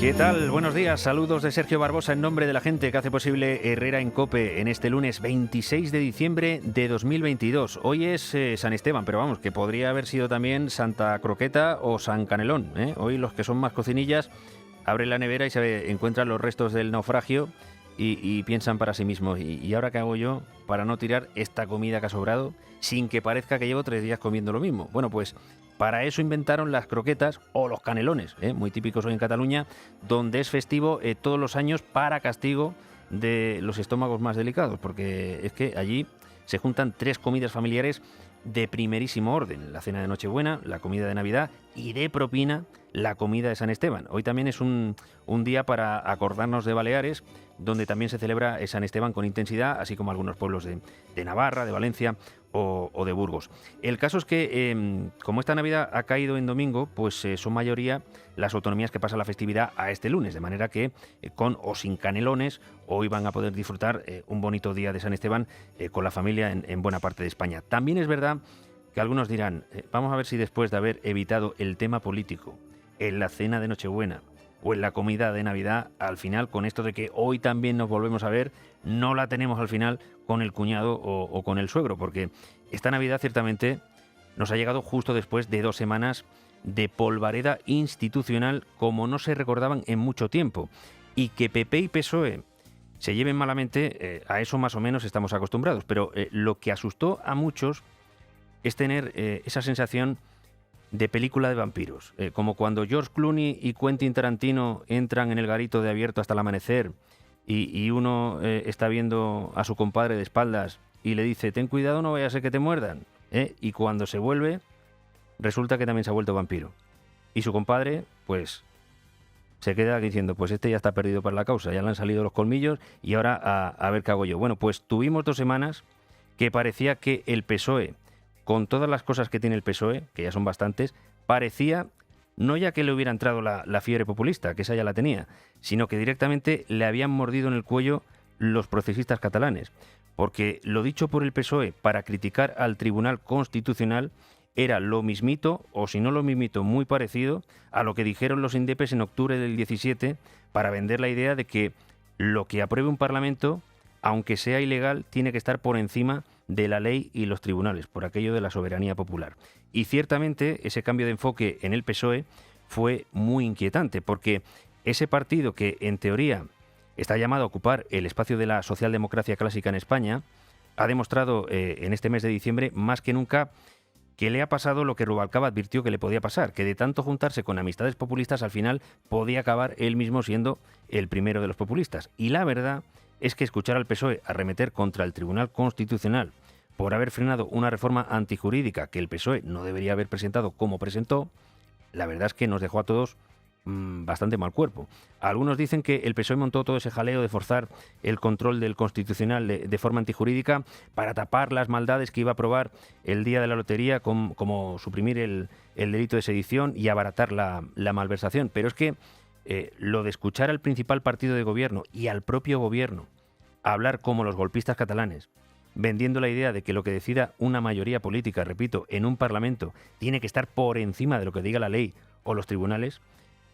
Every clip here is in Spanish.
¿Qué tal? Buenos días, saludos de Sergio Barbosa en nombre de la gente que hace posible Herrera en COPE en este lunes 26 de diciembre de 2022. Hoy es San Esteban, pero vamos, que podría haber sido también Santa Croqueta o San Canelón, ¿eh? Hoy los que son más cocinillas abren la nevera y se encuentran los restos del naufragio y piensan para sí mismos, ¿y ahora qué hago yo para no tirar esta comida que ha sobrado sin que parezca que llevo 3 días comiendo lo mismo? Bueno, pues para eso inventaron las croquetas o los canelones, muy típicos hoy en Cataluña, donde es festivo todos los años para castigo de los estómagos más delicados, porque es que allí se juntan 3 comidas familiares de primerísimo orden: la cena de Nochebuena, la comida de Navidad y de propina la comida de San Esteban. Hoy también es un día para acordarnos de Baleares, donde también se celebra San Esteban con intensidad, así como algunos pueblos de Navarra, de Valencia o de Burgos. El caso es que, como esta Navidad ha caído en domingo, pues son mayoría las autonomías que pasan la festividad a este lunes, de manera que con o sin canelones hoy van a poder disfrutar un bonito día de San Esteban con la familia en buena parte de España. También es verdad que algunos dirán, vamos a ver si después de haber evitado el tema político en la cena de Nochebuena o en la comida de Navidad, al final, con esto de que hoy también nos volvemos a ver, no la tenemos al final con el cuñado o con el suegro, porque esta Navidad ciertamente nos ha llegado justo después de 2 semanas de polvareda institucional como no se recordaban en mucho tiempo. Y que PP y PSOE se lleven malamente, a eso más o menos estamos acostumbrados, pero lo que asustó a muchos es tener esa sensación de película de vampiros, como cuando George Clooney y Quentin Tarantino entran en el garito de Abierto hasta el amanecer y uno está viendo a su compadre de espaldas y le dice, ten cuidado, no vaya a ser que te muerdan, y cuando se vuelve, resulta que también se ha vuelto vampiro. Y su compadre, pues, se queda diciendo, pues este ya está perdido para la causa, ya le han salido los colmillos y ahora a ver qué hago yo. Bueno, pues tuvimos 2 semanas que parecía que el PSOE, con todas las cosas que tiene el PSOE, que ya son bastantes, parecía no ya que le hubiera entrado la fiebre populista, que esa ya la tenía, sino que directamente le habían mordido en el cuello los procesistas catalanes. Porque lo dicho por el PSOE para criticar al Tribunal Constitucional era lo mismito, o si no lo mismito, muy parecido a lo que dijeron los indepes en octubre del 17 para vender la idea de que lo que apruebe un Parlamento, aunque sea ilegal, tiene que estar por encima de la ley y los tribunales, por aquello de la soberanía popular. Y ciertamente ese cambio de enfoque en el PSOE fue muy inquietante, porque ese partido que en teoría está llamado a ocupar el espacio de la socialdemocracia clásica en España, ha demostrado en este mes de diciembre más que nunca que le ha pasado lo que Rubalcaba advirtió que le podía pasar, que de tanto juntarse con amistades populistas al final podía acabar él mismo siendo el primero de los populistas. Y la verdad es que escuchar al PSOE arremeter contra el Tribunal Constitucional por haber frenado una reforma antijurídica que el PSOE no debería haber presentado como presentó, la verdad es que nos dejó a todos bastante mal cuerpo. Algunos dicen que el PSOE montó todo ese jaleo de forzar el control del Constitucional de forma antijurídica para tapar las maldades que iba a aprobar el día de la lotería, como suprimir el delito de sedición y abaratar la malversación. Pero es que lo de escuchar al principal partido de gobierno y al propio gobierno hablar como los golpistas catalanes, vendiendo la idea de que lo que decida una mayoría política, repito, en un parlamento, tiene que estar por encima de lo que diga la ley o los tribunales,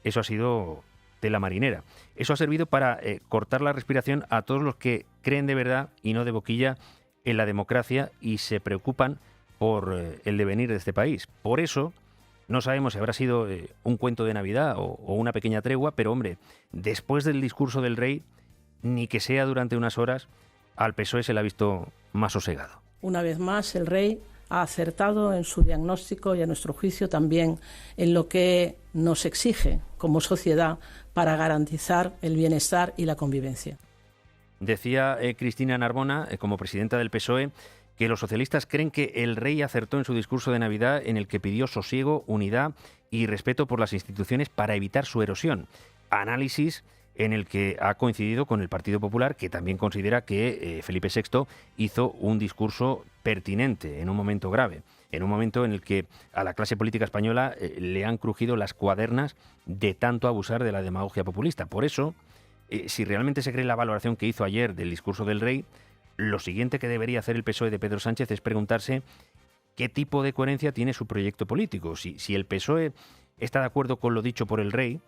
eso ha sido tela marinera. Eso ha servido para cortar la respiración a todos los que creen de verdad y no de boquilla en la democracia y se preocupan por el devenir de este país. Por eso, no sabemos si habrá sido un cuento de Navidad o una pequeña tregua, pero hombre, después del discurso del rey, ni que sea durante unas horas, al PSOE se le ha visto más sosegado. Una vez más, el rey ha acertado en su diagnóstico y, a nuestro juicio, también en lo que nos exige como sociedad para garantizar el bienestar y la convivencia. Decía Cristina Narbona, como presidenta del PSOE, que los socialistas creen que el rey acertó en su discurso de Navidad en el que pidió sosiego, unidad y respeto por las instituciones para evitar su erosión. Análisis en el que ha coincidido con el Partido Popular, que también considera que Felipe VI hizo un discurso pertinente en un momento grave, en un momento en el que a la clase política española le han crujido las cuadernas de tanto abusar de la demagogia populista. Por eso, si realmente se cree la valoración que hizo ayer del discurso del rey, lo siguiente que debería hacer el PSOE de Pedro Sánchez es preguntarse qué tipo de coherencia tiene su proyecto político. Si el PSOE está de acuerdo con lo dicho por el rey,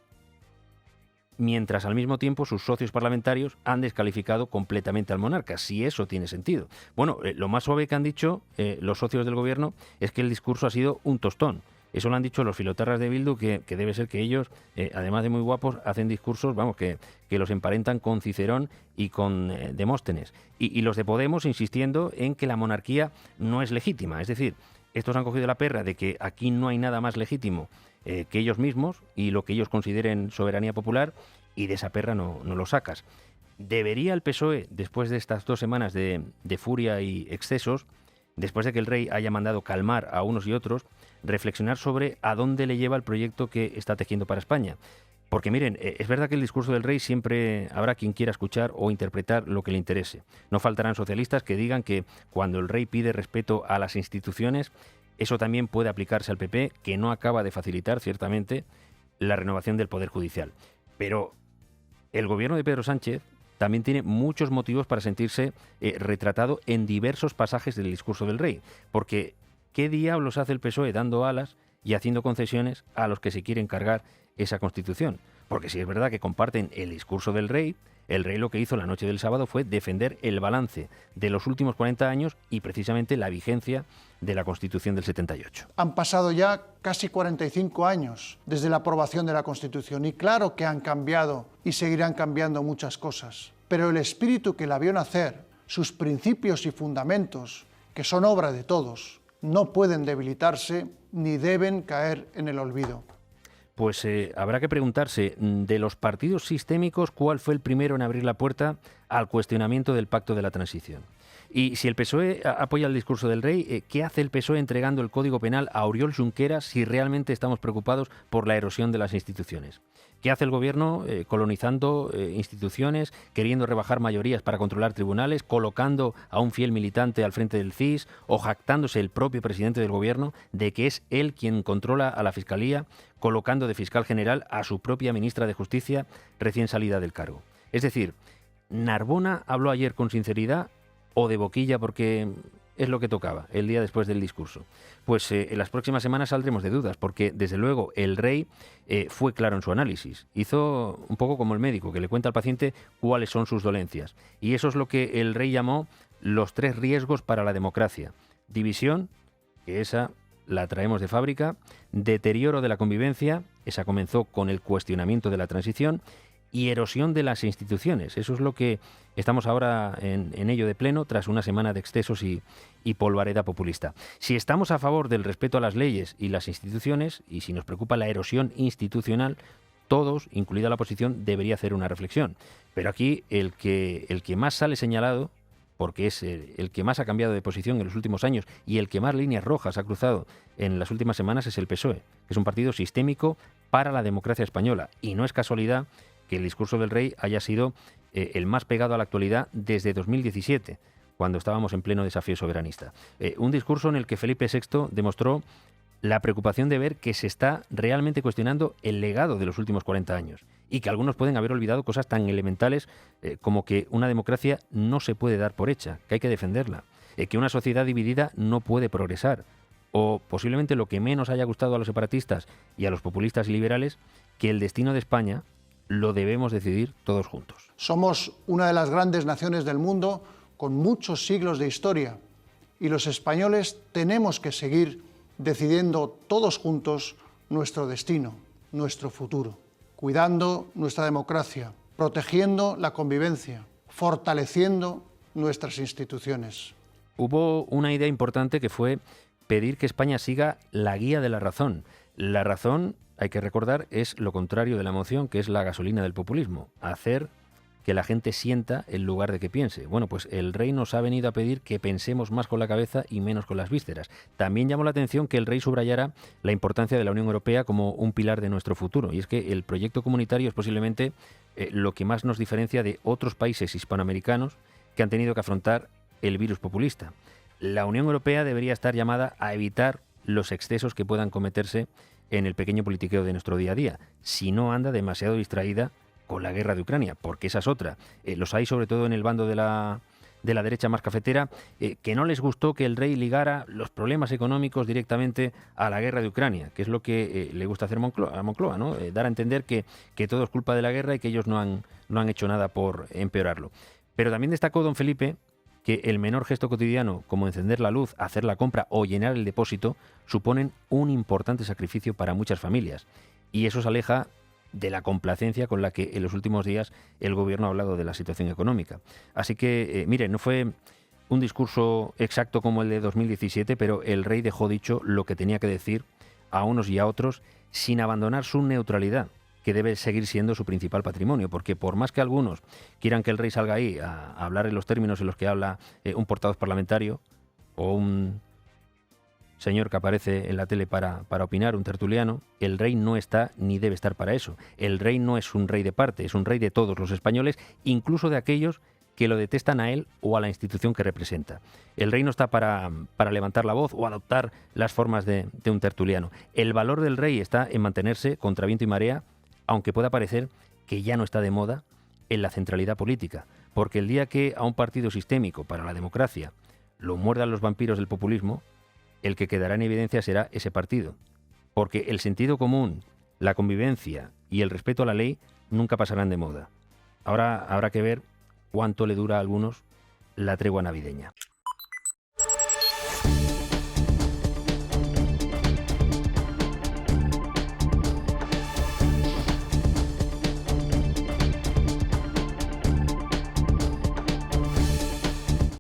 mientras al mismo tiempo sus socios parlamentarios han descalificado completamente al monarca, si eso tiene sentido. Bueno, lo más suave que han dicho los socios del gobierno es que el discurso ha sido un tostón. Eso lo han dicho los filotarras de Bildu, que debe ser que ellos, además de muy guapos, hacen discursos, vamos, que los emparentan con Cicerón y con Demóstenes. Y los de Podemos insistiendo en que la monarquía no es legítima. Es decir, estos han cogido la perra de que aquí no hay nada más legítimo que ellos mismos y lo que ellos consideren soberanía popular, y de esa perra no lo sacas. ¿Debería el PSOE, después de estas 2 semanas de furia y excesos, después de que el rey haya mandado calmar a unos y otros, reflexionar sobre a dónde le lleva el proyecto que está tejiendo para España? Porque miren, es verdad que el discurso del rey siempre habrá quien quiera escuchar o interpretar lo que le interese. No faltarán socialistas que digan que cuando el rey pide respeto a las instituciones, eso también puede aplicarse al PP, que no acaba de facilitar, ciertamente, la renovación del Poder Judicial. Pero el gobierno de Pedro Sánchez también tiene muchos motivos para sentirse retratado en diversos pasajes del discurso del rey. Porque, ¿qué diablos hace el PSOE dando alas y haciendo concesiones a los que se quieren cargar esa Constitución? Porque si es verdad que comparten el discurso del rey, el rey lo que hizo la noche del sábado fue defender el balance de los últimos 40 años y precisamente la vigencia de la Constitución del 78. Han pasado ya casi 45 años desde la aprobación de la Constitución y claro que han cambiado y seguirán cambiando muchas cosas. Pero el espíritu que la vio nacer, sus principios y fundamentos, que son obra de todos, no pueden debilitarse ni deben caer en el olvido. Pues habrá que preguntarse, de los partidos sistémicos, ¿cuál fue el primero en abrir la puerta al cuestionamiento del Pacto de la Transición? Y si el PSOE apoya el discurso del rey, ¿qué hace el PSOE entregando el Código Penal a Oriol Junqueras si realmente estamos preocupados por la erosión de las instituciones? ¿Qué hace el gobierno colonizando instituciones, queriendo rebajar mayorías para controlar tribunales, colocando a un fiel militante al frente del CIS o jactándose el propio presidente del gobierno de que es él quien controla a la Fiscalía, colocando de fiscal general a su propia ministra de Justicia recién salida del cargo? Es decir, ¿Narbona habló ayer con sinceridad o de boquilla porque es lo que tocaba el día después del discurso? Pues en las próximas semanas saldremos de dudas, porque desde luego el rey fue claro en su análisis. Hizo un poco como el médico, que le cuenta al paciente cuáles son sus dolencias. Y eso es lo que el rey llamó los 3 riesgos para la democracia. División, que esa la traemos de fábrica; deterioro de la convivencia, esa comenzó con el cuestionamiento de la transición; y erosión de las instituciones. Eso es lo que estamos ahora en ello de pleno, tras una semana de excesos y polvareda populista. Si estamos a favor del respeto a las leyes y las instituciones, y si nos preocupa la erosión institucional, todos, incluida la oposición, debería hacer una reflexión. Pero aquí el que más sale señalado, porque es el que más ha cambiado de posición en los últimos años y el que más líneas rojas ha cruzado en las últimas semanas, es el PSOE, que es un partido sistémico para la democracia española. Y no es casualidad que el discurso del rey haya sido el más pegado a la actualidad desde 2017, cuando estábamos en pleno desafío soberanista. Un discurso en el que Felipe VI demostró la preocupación de ver que se está realmente cuestionando el legado de los últimos 40 años y que algunos pueden haber olvidado cosas tan elementales como que una democracia no se puede dar por hecha, que hay que defenderla, que una sociedad dividida no puede progresar, o posiblemente lo que menos haya gustado a los separatistas y a los populistas y liberales, que el destino de España lo debemos decidir todos juntos. Somos una de las grandes naciones del mundo con muchos siglos de historia y los españoles tenemos que seguir decidiendo todos juntos nuestro destino, nuestro futuro, cuidando nuestra democracia, protegiendo la convivencia, fortaleciendo nuestras instituciones. Hubo una idea importante que fue pedir que España siga la guía de la razón. La razón, hay que recordar, es lo contrario de la emoción, que es la gasolina del populismo. Hacer que la gente sienta en lugar de que piense. Bueno, pues el rey nos ha venido a pedir que pensemos más con la cabeza y menos con las vísceras. También llamó la atención que el rey subrayara la importancia de la Unión Europea como un pilar de nuestro futuro. Y es que el proyecto comunitario es posiblemente lo que más nos diferencia de otros países hispanoamericanos que han tenido que afrontar el virus populista. La Unión Europea debería estar llamada a evitar los excesos que puedan cometerse en el pequeño politiqueo de nuestro día a día, si no anda demasiado distraída con la guerra de Ucrania, porque esa es otra. Los hay sobre todo en el bando de la de la derecha más cafetera, que no les gustó que el rey ligara los problemas económicos directamente a la guerra de Ucrania, que es lo que le gusta hacer a Moncloa, ¿no? Dar a entender que todo es culpa de la guerra y que ellos no han hecho nada por empeorarlo. Pero también destacó don Felipe que el menor gesto cotidiano, como encender la luz, hacer la compra o llenar el depósito, suponen un importante sacrificio para muchas familias. Y eso se aleja de la complacencia con la que en los últimos días el gobierno ha hablado de la situación económica. Así que, no fue un discurso exacto como el de 2017, pero el rey dejó dicho lo que tenía que decir a unos y a otros sin abandonar su neutralidad, que debe seguir siendo su principal patrimonio, porque por más que algunos quieran que el rey salga ahí a hablar en los términos en los que habla un portavoz parlamentario o un señor que aparece en la tele para opinar, un tertuliano, el rey no está ni debe estar para eso. El rey no es un rey de parte, es un rey de todos los españoles, incluso de aquellos que lo detestan a él o a la institución que representa. El rey no está para levantar la voz o adoptar las formas de un tertuliano. El valor del rey está en mantenerse contra viento y marea, aunque pueda parecer que ya no está de moda en la centralidad política, porque el día que a un partido sistémico para la democracia lo muerdan los vampiros del populismo, el que quedará en evidencia será ese partido, porque el sentido común, la convivencia y el respeto a la ley nunca pasarán de moda. Ahora habrá que ver cuánto le dura a algunos la tregua navideña.